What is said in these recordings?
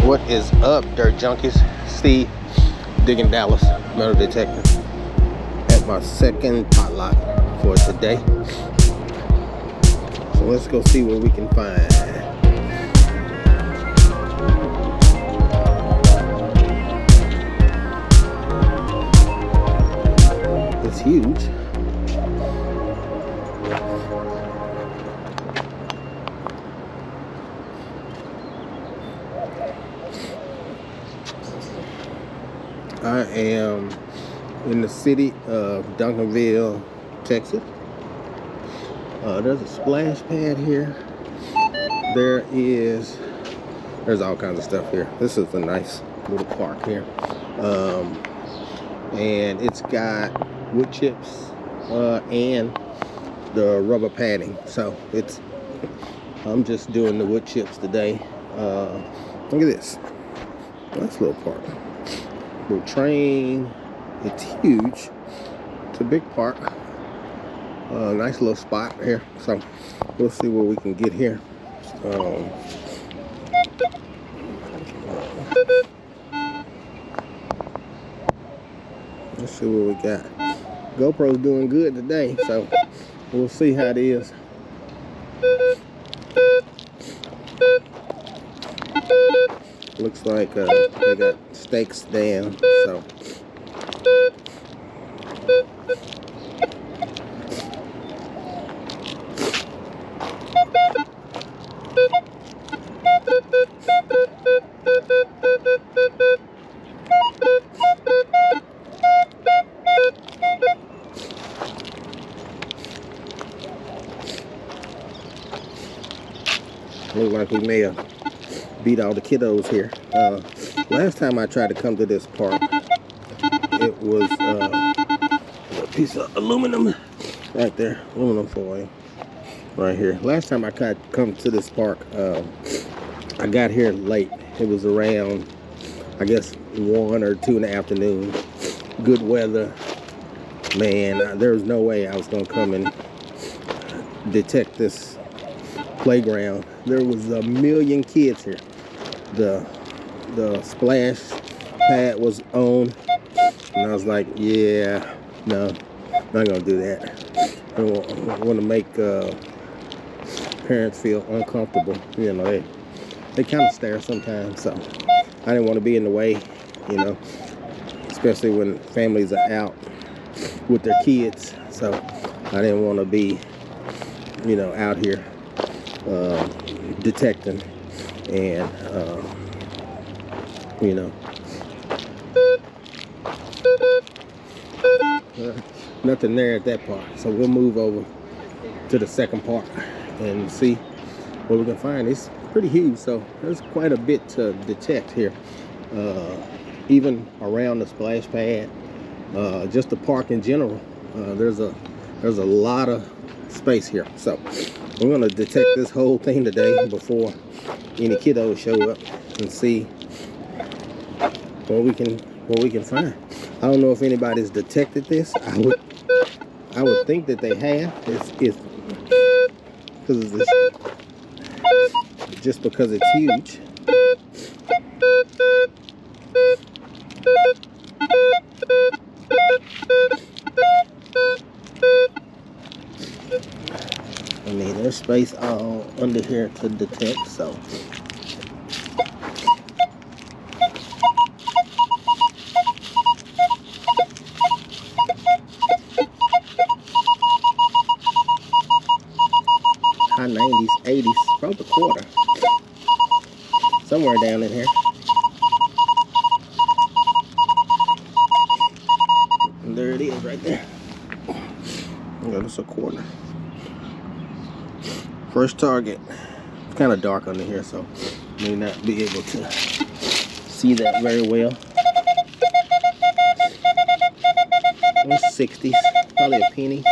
What is up, dirt junkies? Steve, digging Dallas, metal detector, at my second tot lot for today. So let's go see what we can find. It's huge. I am in the city of Duncanville, Texas. There's a splash pad here. There's all kinds of stuff here. This is a nice little park here. And it's got wood chips and the rubber padding. So I'm just doing the wood chips today. Look at this. Nice little park. Little train. It's huge. It's a big park. Nice little spot here. So we'll see what we can get here. Let's see what we got. GoPro's doing good today, so we'll see how it is. Looks like they got stakes down, so look like we may have beat all the kiddos here. Last time I tried to come to this park, it was a piece of aluminum right there, aluminum foil right here. Last time I tried to come to this park, I got here late. It was around, I guess, 1 or 2 in the afternoon. Good weather. Man, there was no way I was gonna come and detect this playground. There was a million kids here. The splash pad was on, and I was like, yeah, no, not gonna do that. I don't want to make parents feel uncomfortable. You know, they kind of stare sometimes, so I didn't want to be in the way, you know, especially when families are out with their kids. So I didn't want to be, you know, out here detecting and you know, nothing there at that part. So we'll move over to the second part and see what we can find. It's pretty huge, so there's quite a bit to detect here. Even around the splash pad, just the park in general, there's a lot of space here. So we're gonna detect this whole thing today before any kiddos show up and see what we can find. I don't know if anybody's detected this. I would think that they have. It's because of this, just because it's huge. I mean, there's space all under here to detect, so high 90s, 80s, probably a quarter, somewhere down in here. And there it is right there. Yeah, that's a quarter. First target. It's kind of dark under here, so may not be able to see that very well. 60s, probably a penny.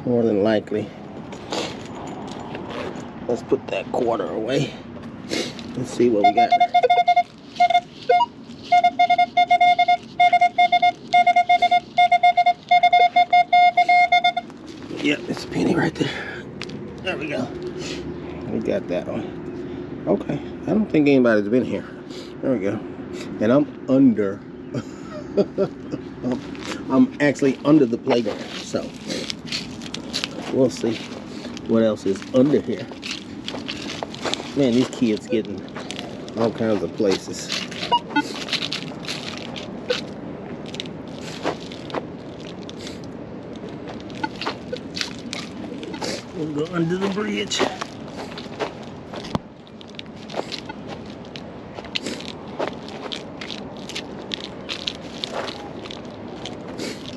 More than likely. Let's put that quarter away. Let's see what we got. Yep, it's a penny right there. There we go. We got that one. Okay. I don't think anybody's been here. There we go. And I'm under. I'm actually under the playground. So we'll see what else is under here. Man, these kids getting all kinds of places. We'll go under the bridge.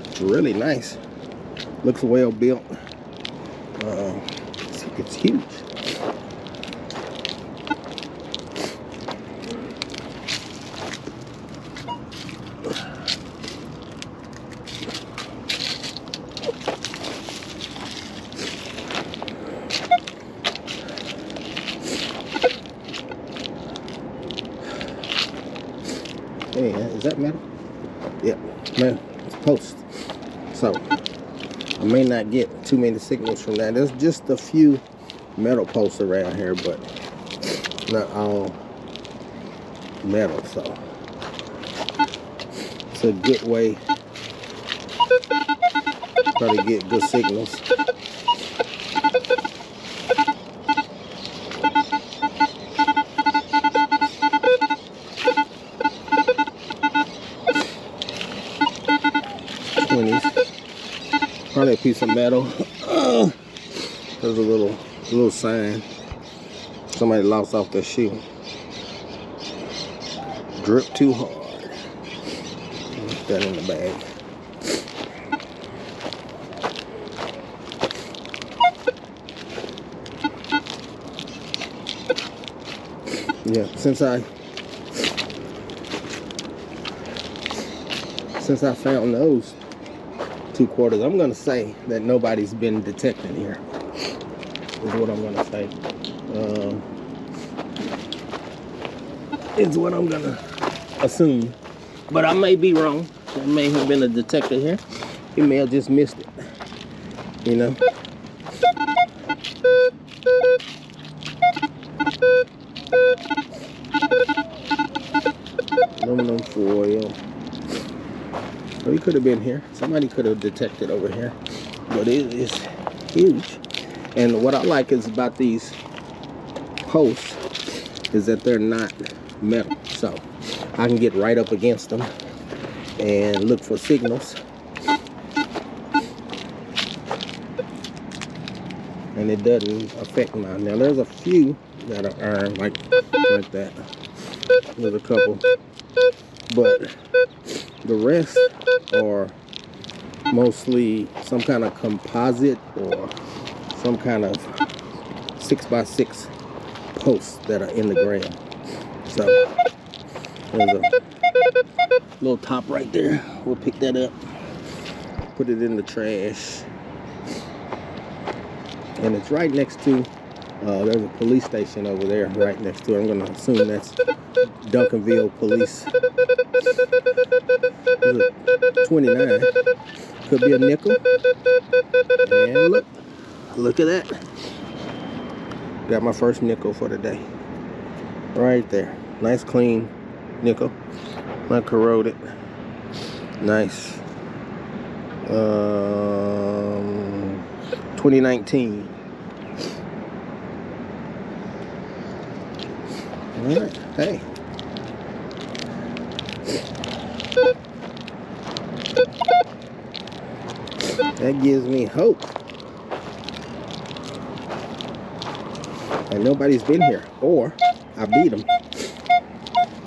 It's really nice. Looks well built. It's huge. Hey, is that metal? Yep, man, it's post. So I may not get too many signals from that. There's just a few metal posts around here, but not all metal. So it's a good way to try to get good signals. Probably a piece of metal. There's a little sign. Somebody lost off their shoe. Drip too hard. Put that in the bag. Yeah, since I found those 2 quarters, I'm gonna say that nobody's been detected here. Is what I'm gonna say. Is what I'm gonna assume. But I may be wrong. There may have been a detector here. He may have just missed it. You know? Aluminum foil. So he could have been here. Somebody could have detected over here. But it is huge. And what I like is about these posts is that they're not metal. So I can get right up against them and look for signals. And it doesn't affect mine. Now there's a few that are iron like that. There's a couple. But the rest are mostly some kind of composite or some kind of 6x6 posts that are in the ground. So there's a little top right there. We'll pick that up, put it in the trash. And it's right next to, there's a police station over there right next to it. I'm going to assume that's Duncanville Police. 29. Could be a nickel. And look at that. Got my first nickel for the day. Right there. Nice clean nickel. Not corroded. Nice. 2019. All right. Hey. That gives me hope. And nobody's been here. Or I beat them.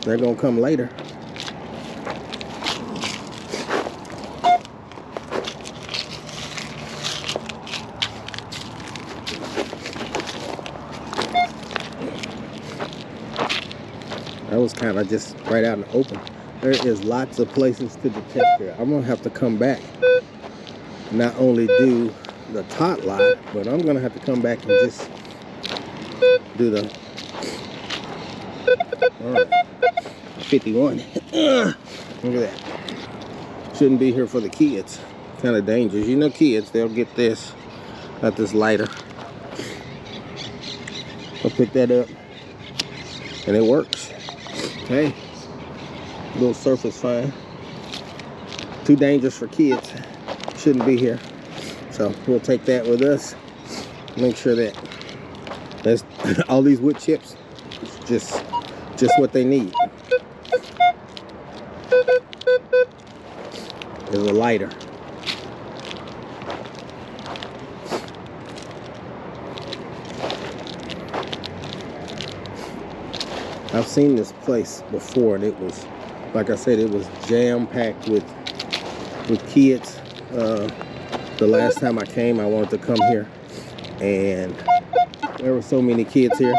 They're gonna come later. That was kind of just right out in the open. There is lots of places to detect here. I'm gonna have to come back. Not only do the tot lot, but I'm gonna have to come back and just do the 51. Look at that. Shouldn't be here for the kids. Kind of dangerous. You know, kids, they'll get this Got this lighter. I'll pick that up, and it works. Okay, little surface fine. Too dangerous for kids. Shouldn't be here. So we'll take that with us. Make sure that that's all these wood chips. Just what they need. There's a lighter. I've seen this place before, and it was, like I said, it was jam-packed with kids. The last time I came, I wanted to come here, and there were so many kids here.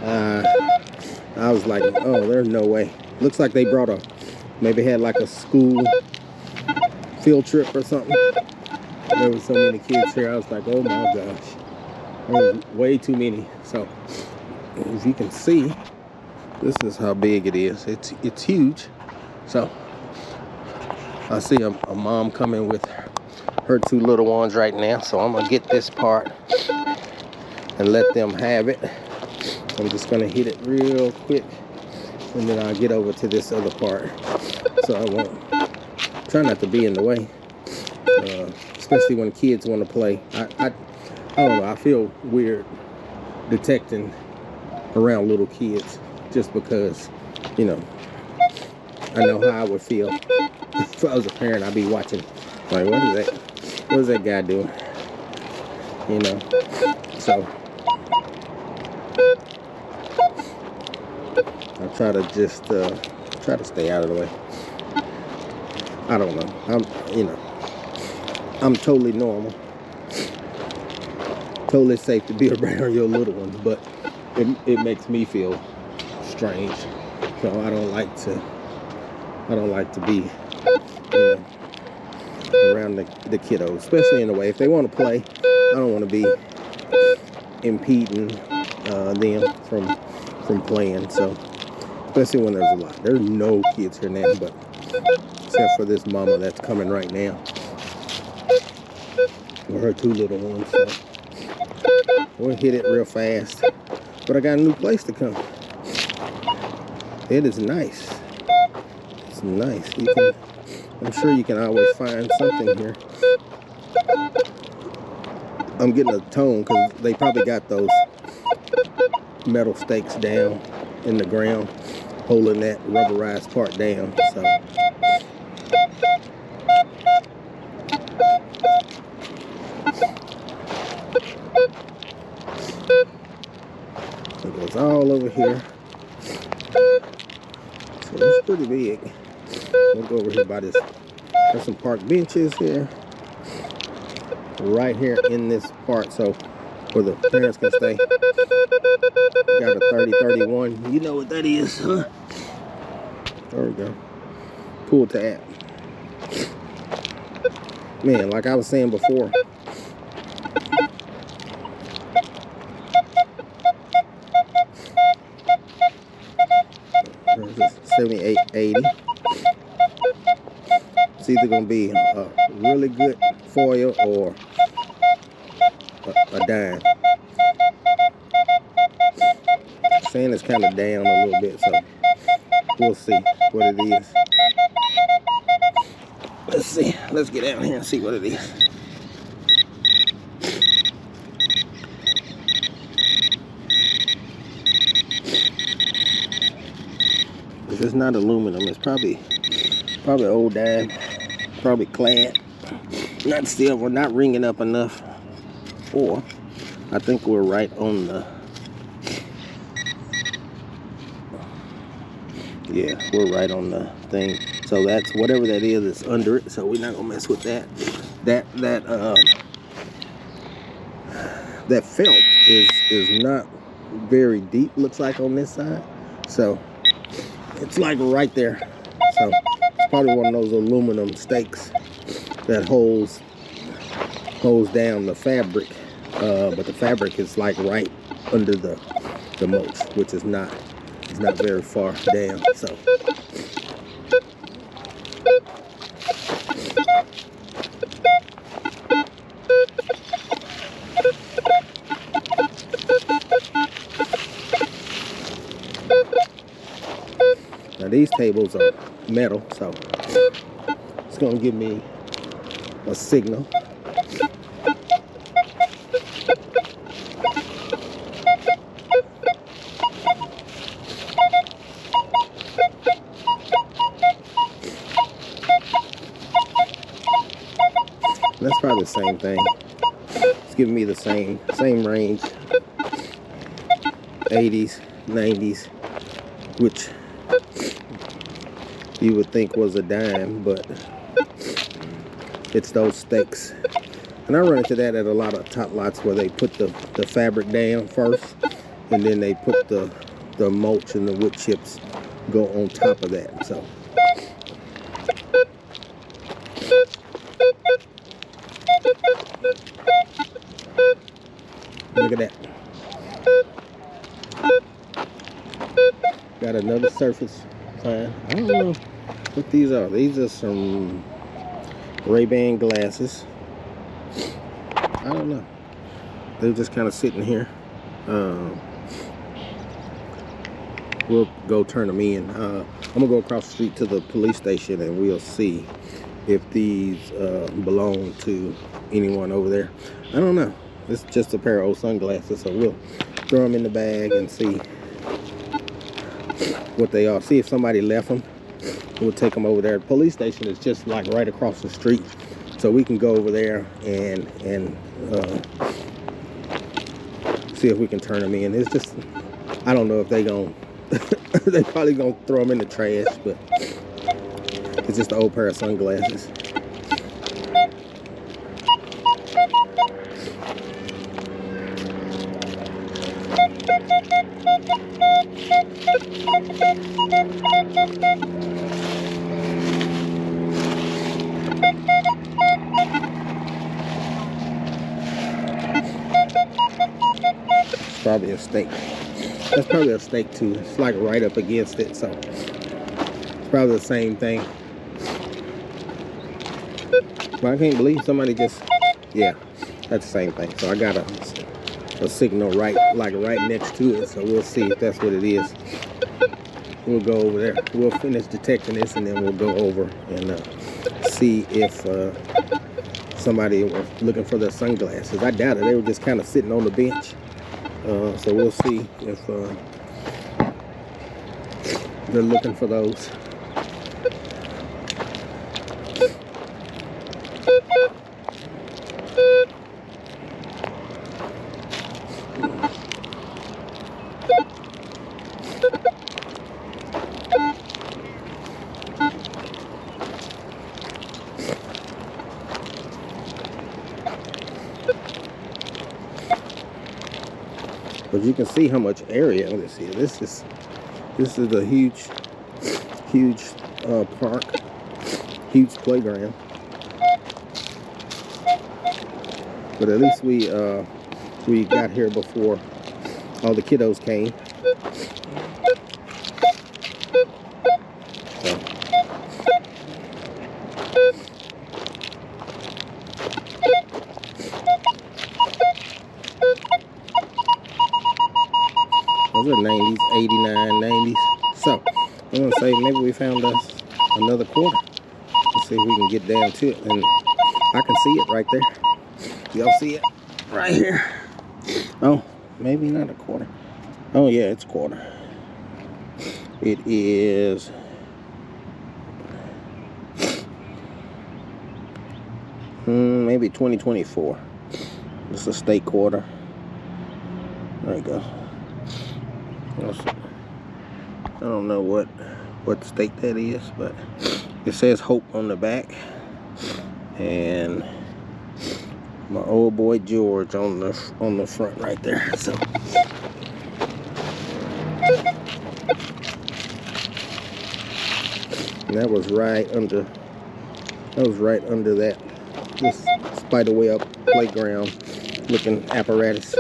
I was like, oh, there's no way. Looks like they brought maybe had like a school field trip or something. There were so many kids here. I was like, oh my gosh, there was way too many. So as you can see, this is how big it is. It's huge. So I see a mom coming with her two little ones right now. So I'm gonna get this part and let them have it. I'm just gonna hit it real quick, and then I'll get over to this other part. So I won't try not to be in the way, especially when kids want to play. I don't know. I feel weird detecting around little kids, just because, you know, I know how I would feel if I was a parent. I'd be watching, like, what is that guy doing? You know. So I try to just try to stay out of the way. I don't know. I'm totally normal, totally safe to be around your little ones, but it makes me feel strange. So I don't like to be, you know, around the kiddos, especially in the way. If they want to play, I don't want to be impeding them from playing. So especially when there's a lot. There's no kids here now, but except for this mama that's coming right now with her two little ones. So we'll hit it real fast. But I got a new place to come. It is nice. It's nice. I'm sure you can always find something here. I'm getting a tone because they probably got those metal stakes down in the ground, holding that rubberized part down. So it goes all over here. So it's pretty big. We'll go over here by this. There's some park benches here, right here in this part, so where the parents can stay. Got a 30-31. You know what that is, huh? There we go. Pool tab. Man, like I was saying before, there's a 7880. It's either gonna be a really good foil or a dime. Saying it's kind of down a little bit, so we'll see what it is. Let's see. Let's get out here and see what it is. If it's not aluminum, it's probably old dime, probably clad, not silver, not ringing up enough. Or I think we're right on the, yeah, we're right on the thing. So that's whatever that is, it's under it. So we're not gonna mess with that. That felt is not very deep, looks like, on this side. So it's like right there. So it's probably one of those aluminum stakes that holds down the fabric. But the fabric is like right under the mulch, which is not very far down. So these tables are metal, so it's gonna give me a signal. That's probably the same thing. It's giving me the same range. 80s, 90s, which you would think was a dime, but it's those stakes. And I run into that at a lot of tot lots where they put the fabric down first, and then they put the mulch and the wood chips go on top of that. So look at that. Got another surface fine. I don't know what these are. These are some Ray-Ban glasses. I don't know. They're just kind of sitting here. We'll go turn them in. I'm gonna go across the street to the police station and we'll see if these belong to anyone over there. I don't know. It's just a pair of old sunglasses, so we'll throw them in the bag and see what they are. See if somebody left them. We'll take them over there. The police station is just like right across the street, so we can go over there and see if we can turn them in. It's just, I don't know if they gonna they probably gonna throw them in the trash, but it's just an old pair of sunglasses. Probably a steak. That's probably a steak too. It's like right up against it, so it's probably the same thing. But I can't believe somebody just, yeah, that's the same thing. So I got a signal right next to it, so we'll see if that's what it is. We'll go over there. We'll finish detecting this, and then we'll go over and see if somebody was looking for their sunglasses. I doubt it. They were just kind of sitting on the bench. So we'll see if they're looking for those. But you can see how much area. Let's see. This is a huge park, huge playground. But at least we got here before all the kiddos came. So. Those are 90s, 89, 90s. So, I'm going to say maybe we found us another quarter. Let's see if we can get down to it. And I can see it right there. Y'all see it? Right here. Oh, maybe not a quarter. Oh, yeah, it's a quarter. It is... maybe 2024. It's a state quarter. There you go. I don't know what state that is, but it says Hope on the back, and my old boy George on the front right there. So and that was right under that this spiderweb playground looking apparatus.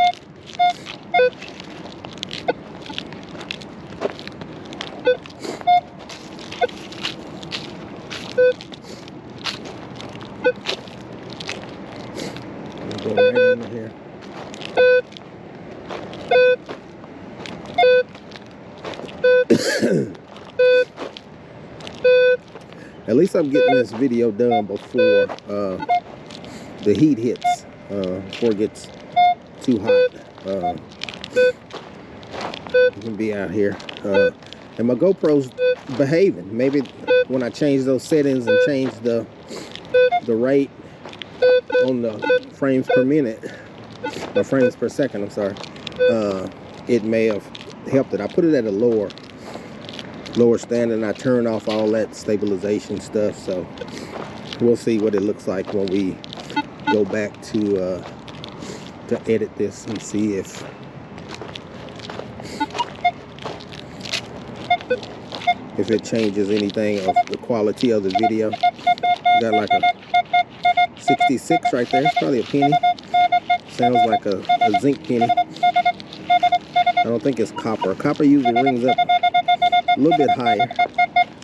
Go right under here. least I'm getting this video done before the heat hits, before it gets too hot. You can be out here, and my GoPro's behaving. Maybe when I change those settings and change the rate on the frames per minute, or frames per second, I'm sorry, it may have helped it. I put it at a lower stand, and I turn off all that stabilization stuff, so we'll see what it looks like when we go back to edit this and see if it changes anything of the quality of the video. Got like a 66 right there. It's probably a penny. Sounds like a zinc penny. I don't think it's copper. Copper usually rings up a little bit higher.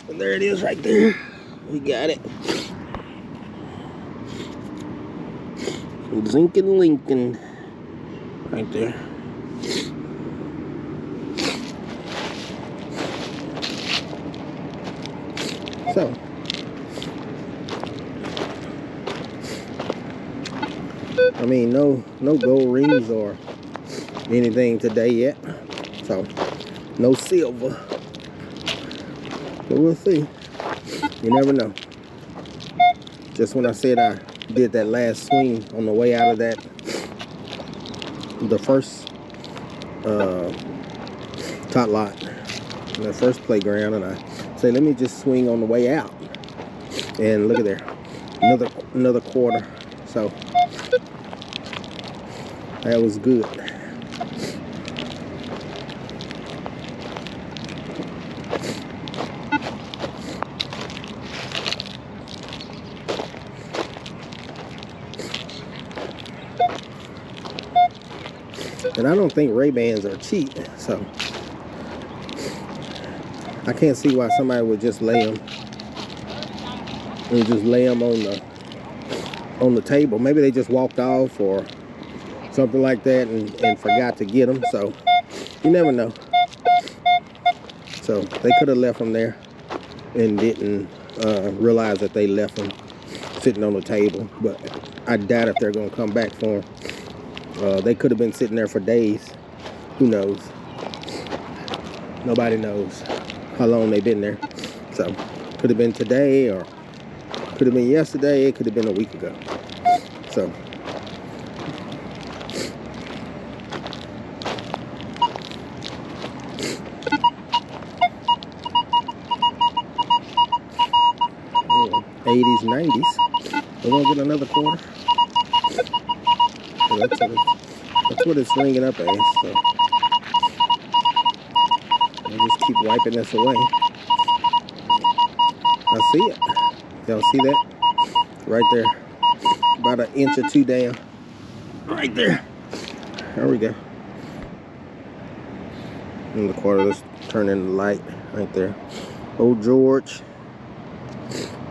And there it is right there. We got it. Zinc and Lincoln right there. So, I mean, no gold rings or anything today yet. So, no silver. But we'll see. You never know. Just when I said I did that last swing on the way out of the first tot lot, the first playground, and I say, let me just swing on the way out, and look at there, another quarter. So that was good. And I don't think Ray-Bans are cheap, so I can't see why somebody would just lay them on the table. Maybe they just walked off or something like that and forgot to get them. So you never know. So they could have left them there and didn't realize that they left them sitting on the table. But I doubt if they're going to come back for them. They could have been sitting there for days. Who knows? Nobody knows how long they've been there. So could have been today, or could have been yesterday. It could have been a week ago. So '80s, '90s. We're gonna get another quarter. So that's what it's ringing up as. So I'll just keep wiping this away. I see it. Y'all see that? Right there. About an inch or two down. Right there. There we go. In the quarter, let's turn in the light right there. Old George.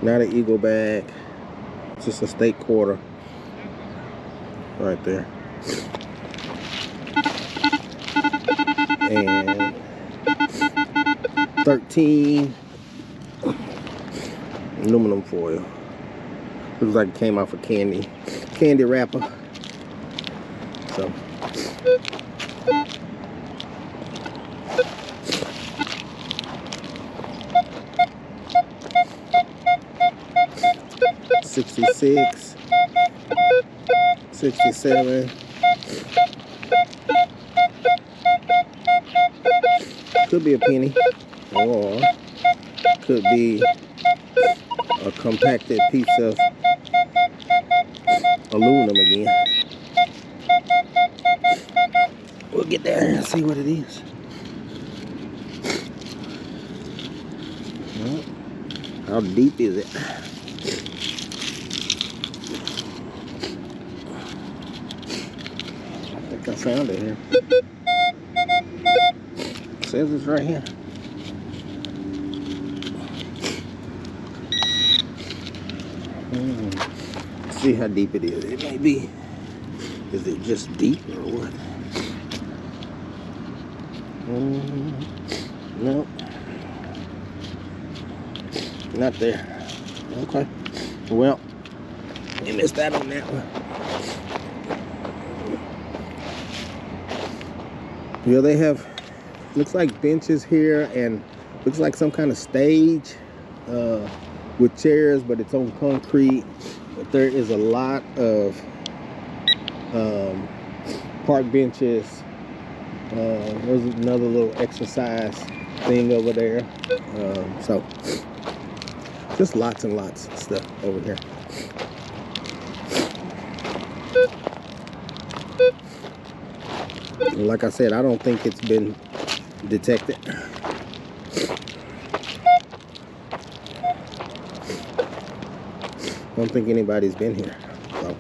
Not an eagle bag. Just a steak quarter. Right there. And 13 aluminum foil. Looks like it came off a candy wrapper. So $66, $67. Could be a penny, or could be a compacted piece of aluminum again. We'll get there and see what it is. Well, how deep is it? I think I found it here. It says it's right here. Let's see how deep it is. It may be. Is it just deep or what? Nope. Not there. Okay. Well, you missed out on that one. Yeah, they have, looks like benches here, and looks like some kind of stage with chairs, but it's on concrete. But there is a lot of park benches. There's another little exercise thing over there. So just lots and lots of stuff over here. Like I said, I don't think it's been detected. I don't think anybody's been here. So.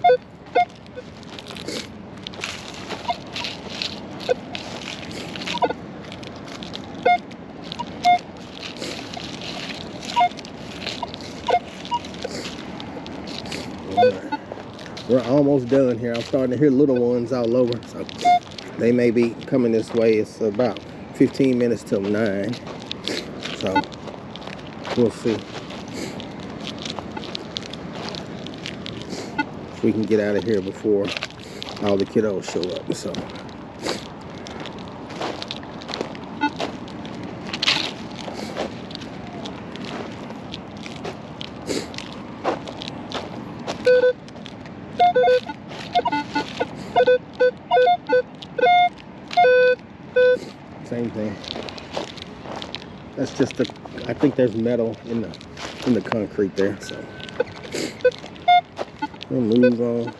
We're almost done here. I'm starting to hear little ones all over, so they may be coming this way. It's about 15 minutes till 9, so we'll see if we can get out of here before all the kiddos show up. So same thing. That's just the, I think there's metal in the concrete there, so we'll move on.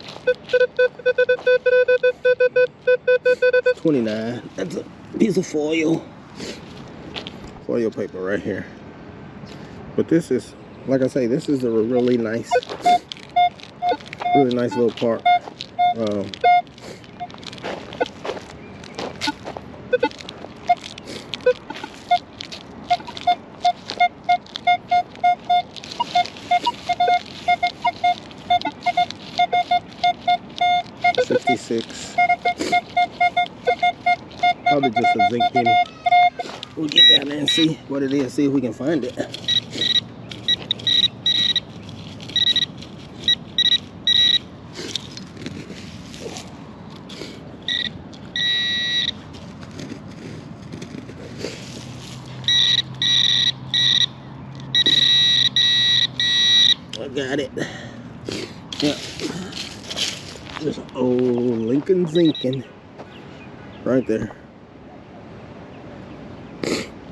29. That's a piece of foil paper right here. But this is, like I say, this is a really nice little park. $66. Probably just a zinc penny. We'll get down there and see what it is, see if we can find it. I got it. Yeah. There's an old Lincoln Zinkin right there.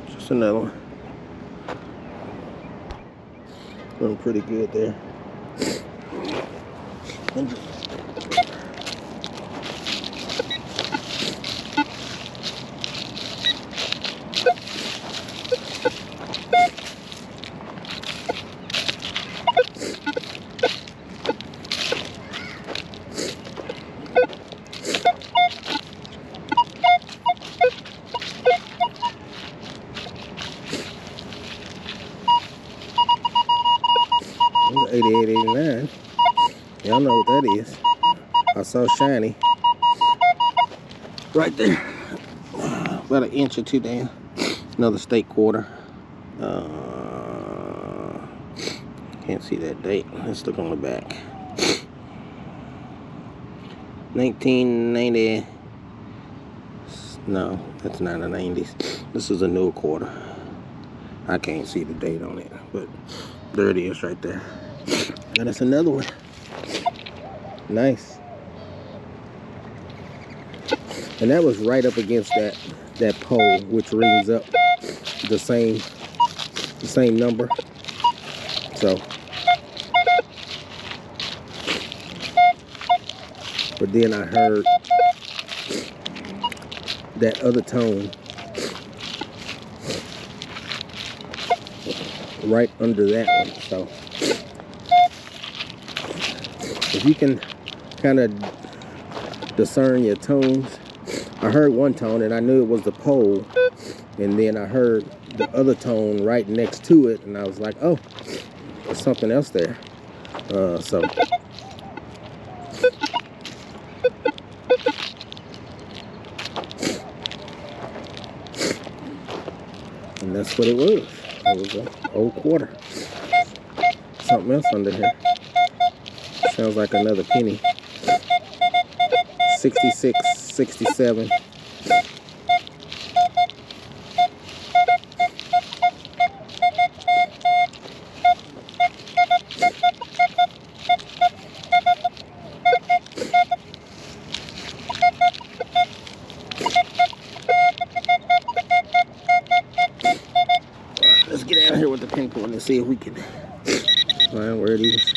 Just another one. Doing pretty good there. $88.89. Y'all know what that is. I saw shiny right there, about an inch or two down. Another steak quarter. Can't see that date. Let's look on the back. 1990. No, that's not the 90s. This is a new quarter. I can't see the date on it, but there it is right there. And that's another one. Nice. And that was right up against that pole, which rings up the same number. So, but then I heard that other tone right under that one. So if you can kind of discern your tones, I heard one tone and I knew it was the pole, and then I heard the other tone right next to it, and I was like, oh, there's something else there. So and that's what it was. It was an old quarter. something else under here. Sounds like another penny. 66, 67. Let's get out of here with the pinpoint and see if we can find where it is.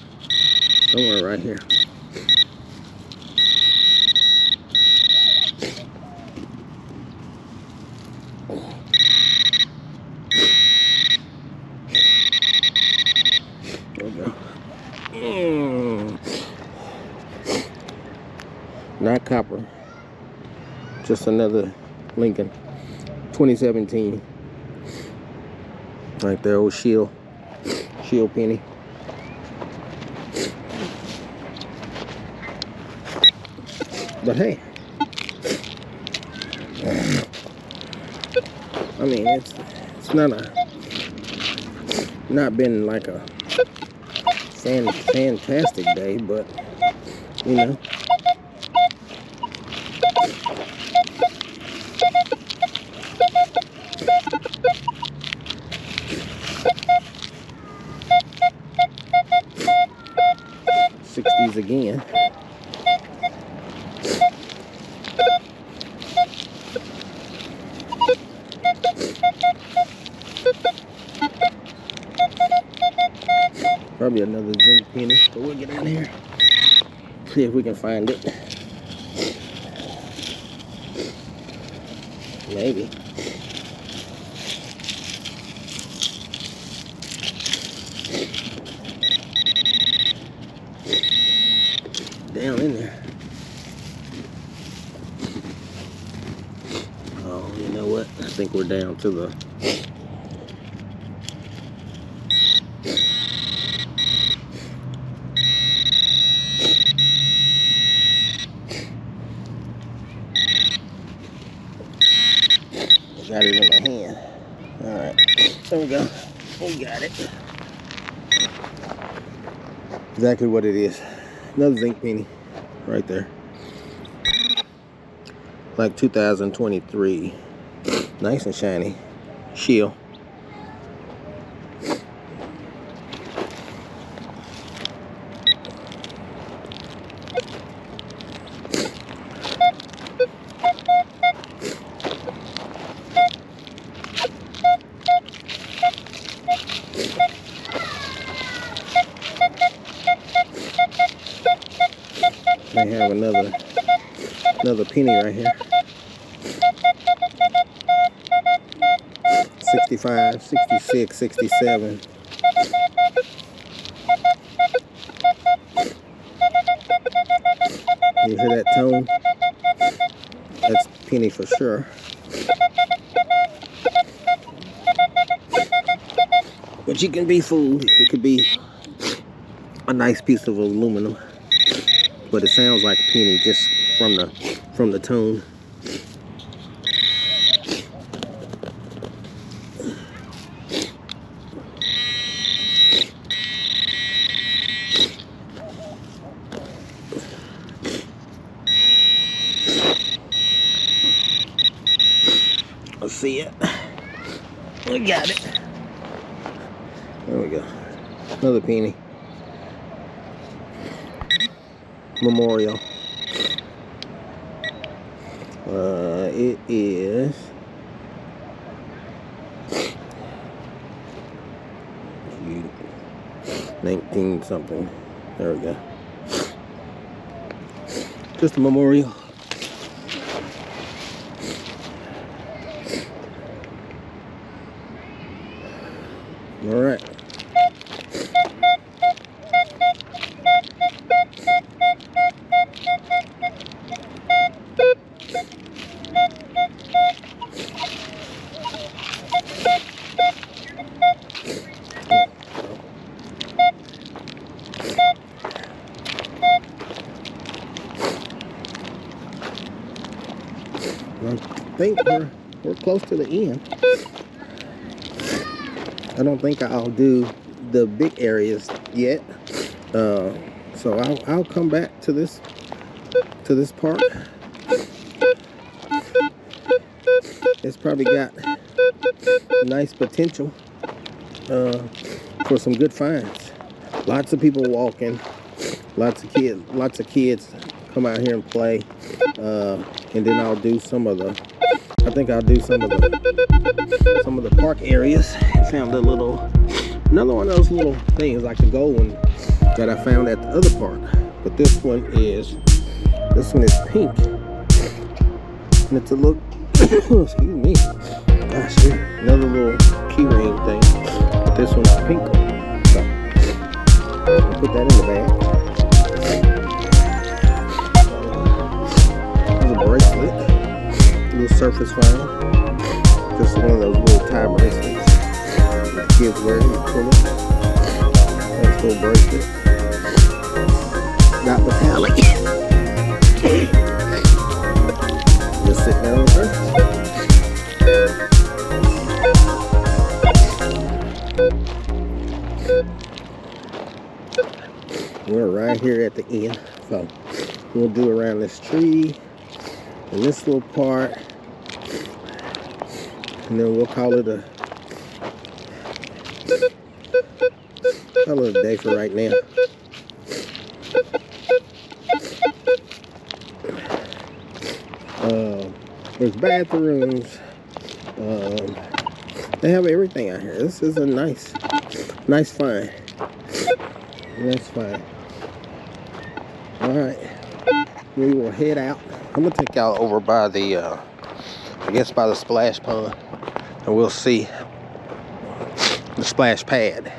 Somewhere right here. There we go. Not copper. Just another Lincoln. 2017. Right there, old shield penny. But hey, I mean, it's not been like a fantastic day, but you know. '60s again. Probably another zinc penny, but we'll get in here, see if we can find it. Maybe. Down in there. Oh, you know what? I think we're down to the got it in my hand. Alright, there we go. We got it. Exactly what it is. Another zinc penny right there. Like 2023. Nice and shiny. Shield. May have another penny right here. 65, 66, 67. You hear that tone? That's penny for sure. But you can be fooled. It could be a nice piece of aluminum. But it sounds like a penny just from the tone. Let's see it. We got it. There we go. Another penny. Memorial. It is 19 something. There we go. Just a memorial. All right. I think we're close to the end. I don't think I'll do the big areas yet. So I'll come back to this park. It's probably got nice potential for some good finds. Lots of people walking, lots of kids come out here and play, and then I'll do some of the park areas. Found another one of those little things like the gold one that I found at the other park, but this one is pink, and it's a look. Excuse me. Gosh, another little key ring thing, but this one's pink. So I'll put that in the bag. There's a bracelet, a little surface find. Just one of those little tie bracelets that kids wear. You pull it. Nice little bracelet. Not metallic. Just sit down first. We're right here at the end, so we'll do around this tree and this little part, and then we'll call it a day for right now. There's bathrooms. They have everything out here. This is a nice find. Nice find. All right, we will head out. I'm gonna take y'all over by the, I guess by the splash pond, and we'll see the splash pad,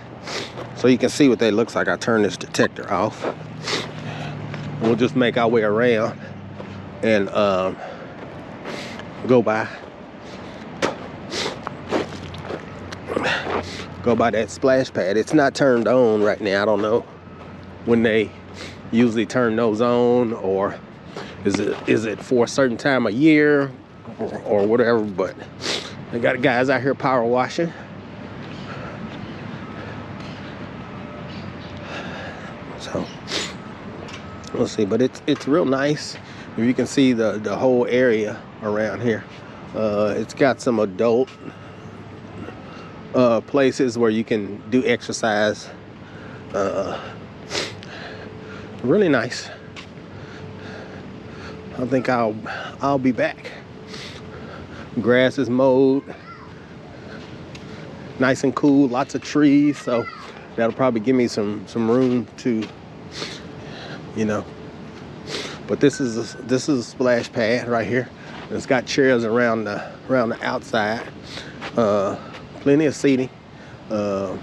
so you can see what they looks like. I turn this detector off. We'll just make our way around and go by that splash pad. It's not turned on right now. I don't know when they usually turn those on, or is it for a certain time of year or whatever, but they got guys out here power washing. So we'll see, but it's real nice. If you can see the whole area around here, it's got some adult places where you can do exercise. Really nice. I think I'll be back. Grass is mowed, nice and cool, lots of trees, so that'll probably give me some room to, but this is a splash pad right here. It's got chairs around the outside, plenty of seating, so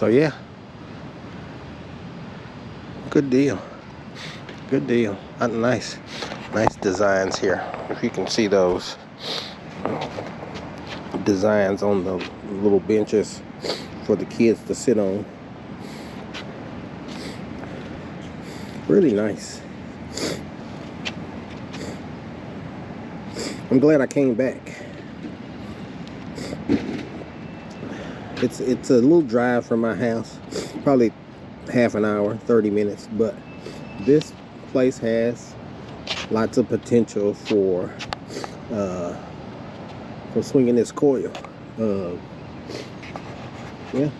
yeah, good deal. Nice designs here. If you can see those designs on the little benches for the kids to sit on. Really nice. I'm glad I came back. It's a little drive from my house, probably half an hour, 30 minutes, but this place has lots of potential for swinging this coil. Yeah,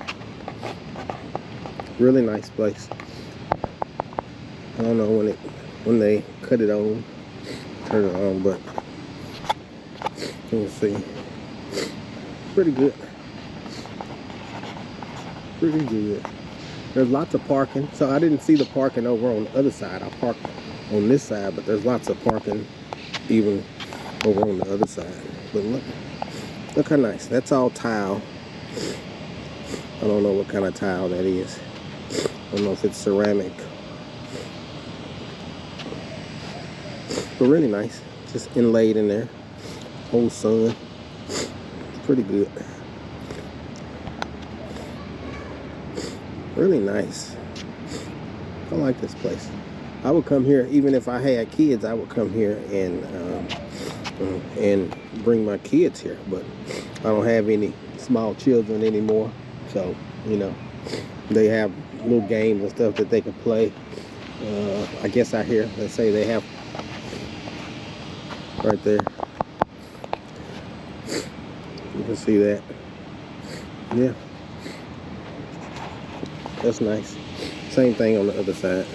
really nice place. I don't know when they cut it on, turn it on, but let's see. Pretty good. There's lots of parking, so I didn't see the parking over on the other side. I parked on this side, but there's lots of parking even over on the other side. But look how nice. That's all tile. I don't know what kind of tile that is. I don't know if it's ceramic. But really nice. Just inlaid in there. Whole sun. It's pretty good. Really nice. I like this place. I would come here, even if I had kids, I would come here and bring my kids here, but I don't have any small children anymore, so You know, they have little games and stuff that they can play. I guess out here, let's say they have right there. You can see that. Yeah, that's nice. Same thing on the other side.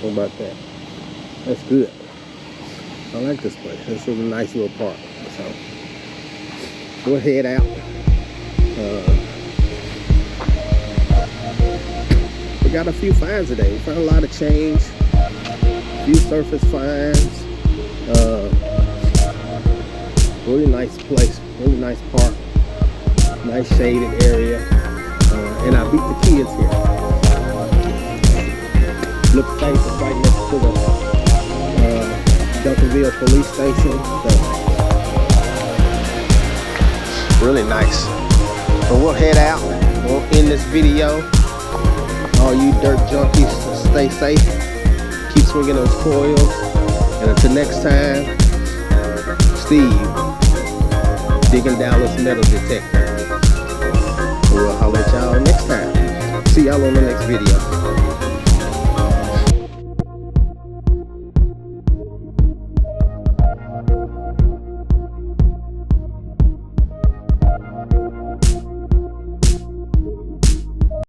What about that? That's good. I like this place. This is a nice little park. So we'll head out. We got a few finds today. We found a lot of change, a few surface finds. Really nice place, really nice park, nice shaded area. And I beat the kids here. Looks safe. It's right next to the Duncanville police station. So, really nice. So we'll head out. We'll end this video. All you dirt junkies, stay safe. Keep swinging those coils. And until next time, Steve, digging Dallas metal detector. We'll holler at y'all next time. See y'all on the next video.